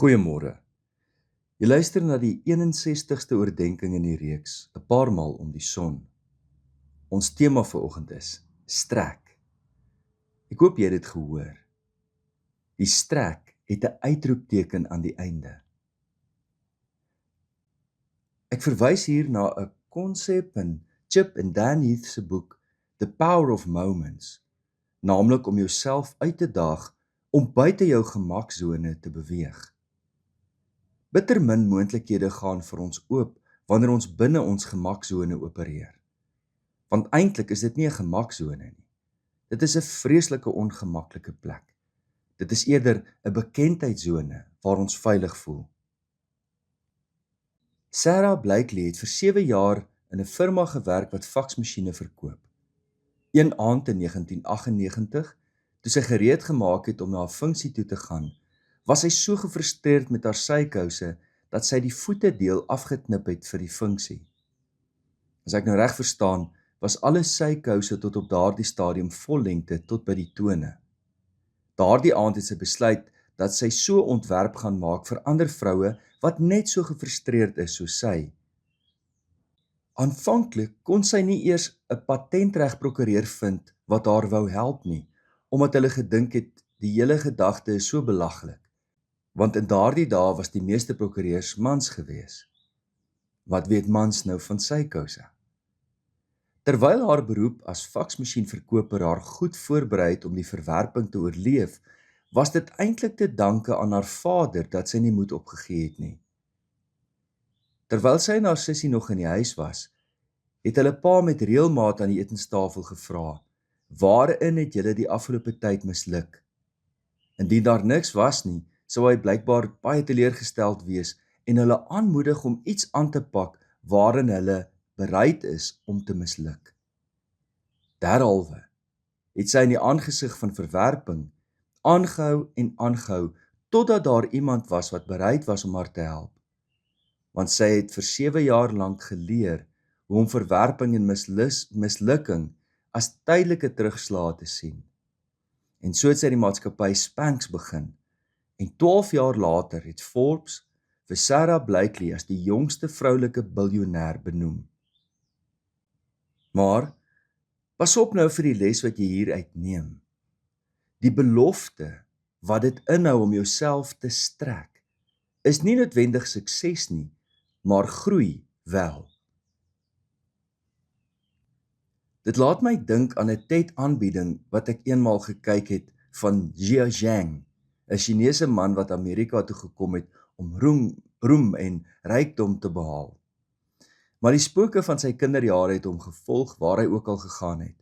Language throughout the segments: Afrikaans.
Goeiemôre. Jy luister na die 61ste oordeenking in die reeks, 'n paar maal om die son. Ons tema vir oggend is strek. Ek hoop jy het dit gehoor. Die strek het 'n uitroepteken aan die einde. Ek verwys hier na 'n konsep in Chip en Dan Heath se boek The Power of Moments, naamlik om jouself uit te daag om buite jou gemaksone te beweeg. Bitter min moontlikhede gaan vir ons oop wanneer ons binne ons gemaksone opereer. Want eintlik is dit nie 'n gemaksone nie. Dit is 'n vreeslike ongemaklike plek. Dit is eerder 'n bekendheidsone waar ons veilig voel. Sarah Blakely het vir 7 jaar in 'n firma gewerk wat faksmasjiene verkoop. Een aand in 1998, toe sy gereed gemaak het om na 'n funksie toe te gaan, was sy so gefrustreerd met haar sykouse dat sy die voetedeel afgeknip het vir die funksie. As ek nou reg verstaan, was alle sykouse tot op daardie stadium vollengte tot by die tone. Daardie aand het sy besluit dat sy so ontwerp gaan maak vir ander vroue wat net so gefrustreerd is soos sy. Aanvanklik kon sy nie eers 'n patentregprokureur vind wat haar wou help nie, omdat hulle gedink het die hele gedagte is so belaglik. Want in daardie dae was die meeste prokureurs mans gewees. Wat weet mans nou van sykouse? Terwyl haar beroep as faksmasjienverkoper haar goed voorberei het om die verwerping te oorleef, was dit eintlik te danke aan haar vader dat sy nie moed opgegee het nie. Terwyl sy en haar sussie nog in die huis was, het hulle pa met reëlmaat aan die etenstafel gevra, waarin het julle die afgelope tyd misluk? Indien daar niks was nie, sou hy blykbaar baie teleurgesteld wees en hulle aanmoedig om iets aan te pak waarin hulle bereid is om te misluk. Derhalwe het sy in die aangesig van verwerping aangehou totdat daar iemand was wat bereid was om haar te help. Want sy het vir 7 jaar lank geleer hoe om verwerping en mislukking as tydelike terugslae te sien. En so het sy die maatskappy Spanx begin. En 12 jaar later het Forbes vir Sarah Blakely as die jongste vroulike biljoenêr benoem. Maar, pas op nou vir die les wat jy hier uitneem. Die belofte wat dit inhou om jouself te strek, is nie noodwendig sukses nie, maar groei wel. Dit laat my dink aan 'n TED-aanbieding wat ek eenmaal gekyk het van Jia Zhang, 'n Chinese man wat Amerika toe gekom het om roem en rykdom te behaal. Maar die spooke van sy kinderjare het hom gevolg waar hy ook al gegaan het.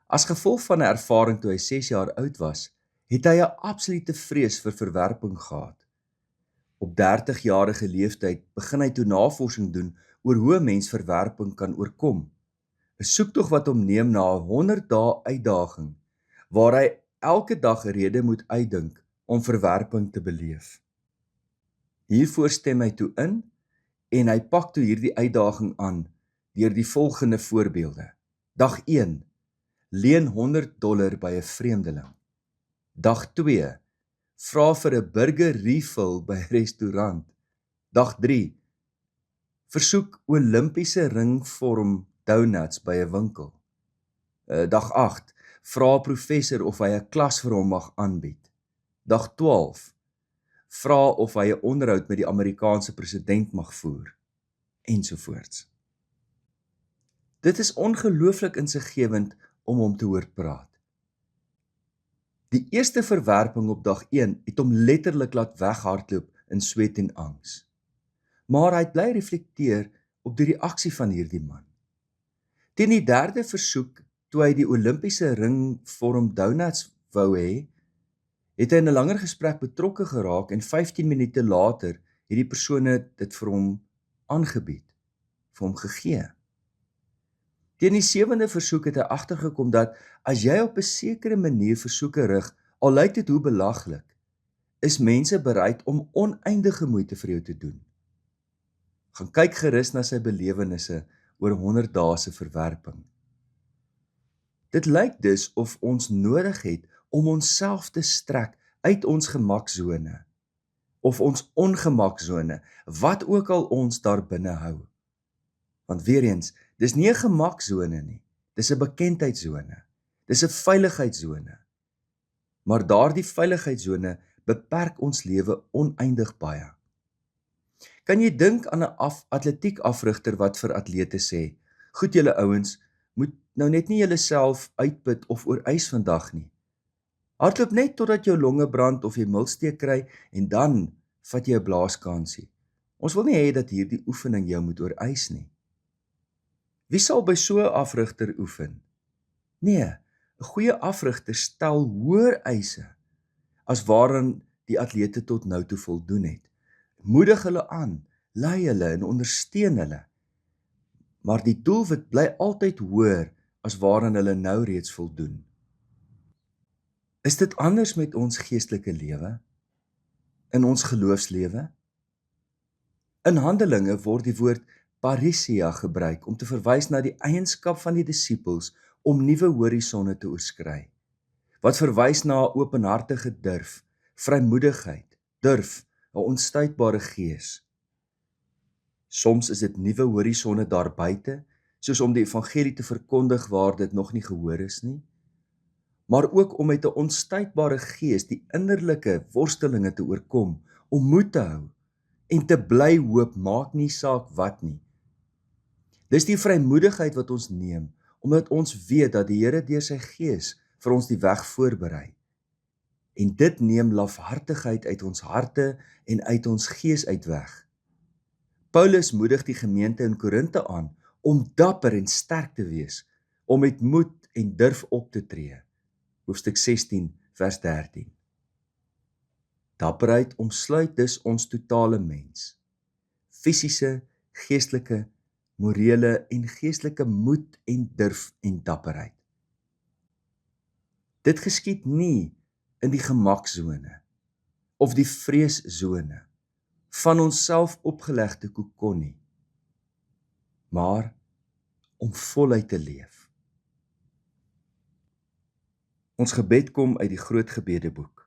As gevolg van 'n ervaring toe hy 6 jaar oud was, het hy 'n absolute vrees vir verwerping gehad. Op 30-jarige leeftyd begin hy toe navorsing doen oor hoe 'n mens verwerping kan oorkom. 'n Soektog wat hom neem na 'n 100 dae uitdaging, waar hy elke dag 'n rede moet uitdink om verwerping te beleef. Hiervoor stem hy toe in en hy pak toe hierdie uitdaging aan deur die volgende voorbeelde. Dag 1: leen $100 by 'n vreemdeling. Dag 2: vra vir 'n burger refill by 'n restaurant. Dag 3: versoek Olimpiese ringvorm donuts by 'n winkel. Dag 8: vra 'n professor of hy 'n klas vir hom mag aanbied. Dag 12: vra of hy 'n onderhoud met die Amerikaanse president mag voer, ensovoorts. Dit is ongelooflik insiggewend om hom te hoor praat. Die eerste verwerping op dag 1 het hom letterlik laat weghardloop in sweet en angs. Maar hy het bly reflekteer op die reaksie van hierdie man. Teen die derde versoek, toe hy die Olimpiese ringvorm donuts wou hê, het hy in 'n langer gesprek betrokke geraak en 15 minute later het die persone dit vir hom aangebied, vir hom gegee. Teen die 7de versoek het hy agtergekom dat as jy op 'n sekere manier versoeke rig, al lyk dit hoe belaglik, is mense bereid om oneindige moeite vir jou te doen. Gaan kyk gerus na sy belewennisse oor 100 dae se verwerping. Dit lyk dus of ons nodig het om onsself te strek uit ons gemaksone, of ons ongemakzone, wat ook al ons daar binne hou. Want weer eens, dis nie 'n gemaksone nie, dis 'n bekendheidszone, dis 'n veiligheidszone. Maar daardie veiligheidszone beperk ons lewe oneindig baie. Kan jy dink aan 'n atletiek afrigter wat vir atlete sê, goed julle ouens, moet nou net nie julle self uitput of oorys vandag nie. Hardloop net totdat jou longe brand of jy miltsteek kry en dan vat jy 'n blaaskansie. Ons wil nie hê dat hierdie oefening jou moet oorys nie. Wie sal by so 'n afrigter oefen? Nee, 'n goeie afrigter stel hoër eise as waaraan die atlete tot nou toe voldoen het. Moedig hulle aan, lei hulle en ondersteun hulle. Maar die doelwit bly altyd hoër as waaraan hulle nou reeds voldoen. Is dit anders met ons geestelike lewe? In ons geloofslewe? In Handelinge word die woord parousia gebruik om te verwys na die eienskap van die disippels om nuwe horisonne te oorskry, wat verwys na 'n openhartige durf, vrymoedigheid, durf, 'n onstuitbare gees. Soms is dit nuwe horisonne daar buite, soos om die evangelie te verkondig waar dit nog nie gehoor is nie, maar ook om met 'n onstuitbare gees die innerlike worstelinge te oorkom, om moed te hou en te bly hoop, maak nie saak wat nie. Dis die vrymoedigheid wat ons neem, omdat ons weet dat die Here deur sy gees vir ons die weg voorberei. En dit neem lafhartigheid uit ons harte en uit ons gees uit weg. Paulus moedig die gemeente in Korinthe aan om dapper en sterk te wees, om met moed en durf op te tree. Hoofstuk 16 vers 13. Dapperheid omsluit dus ons totale mens. Fisiese, geestelike, morele en geestelike moed en durf en dapperheid. Dit geskied nie in die gemaksone of die vreeszone van ons self opgelegde kokon nie, maar om voluit te leef. Ons gebed kom uit die groot gebedeboek.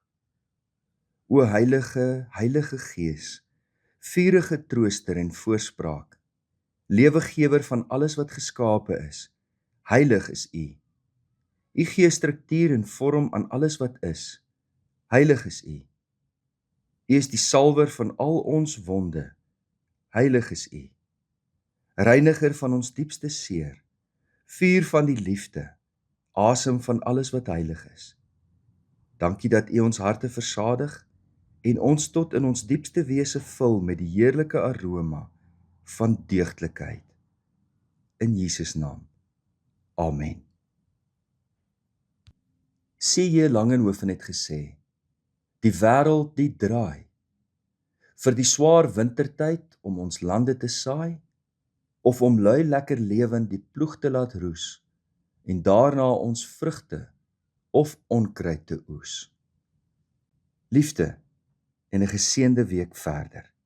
O Heilige, Heilige Gees, vurige trooster en voorspraak, lewegewer van alles wat geskape is, heilig is U. U gee struktuur en vorm aan alles wat is, heilig is U. U is die salwer van al ons wonde, heilig is U. Reiniger van ons diepste seer, vuur van die liefde, asem van alles wat heilig is. Dankie dat U ons harte versadig en ons tot in ons diepste wese vul met die heerlike aroma van deugdlikheid. In Jesus naam. Amen. C.J. Langenhoven het gesê, die wêreld die draai, vir die swaar wintertyd om ons lande te saai, of om lui lekker lewend die ploeg te laat roes, en daarna ons vrugte of onkruid te oes. Liefde en 'n geseënde week verder.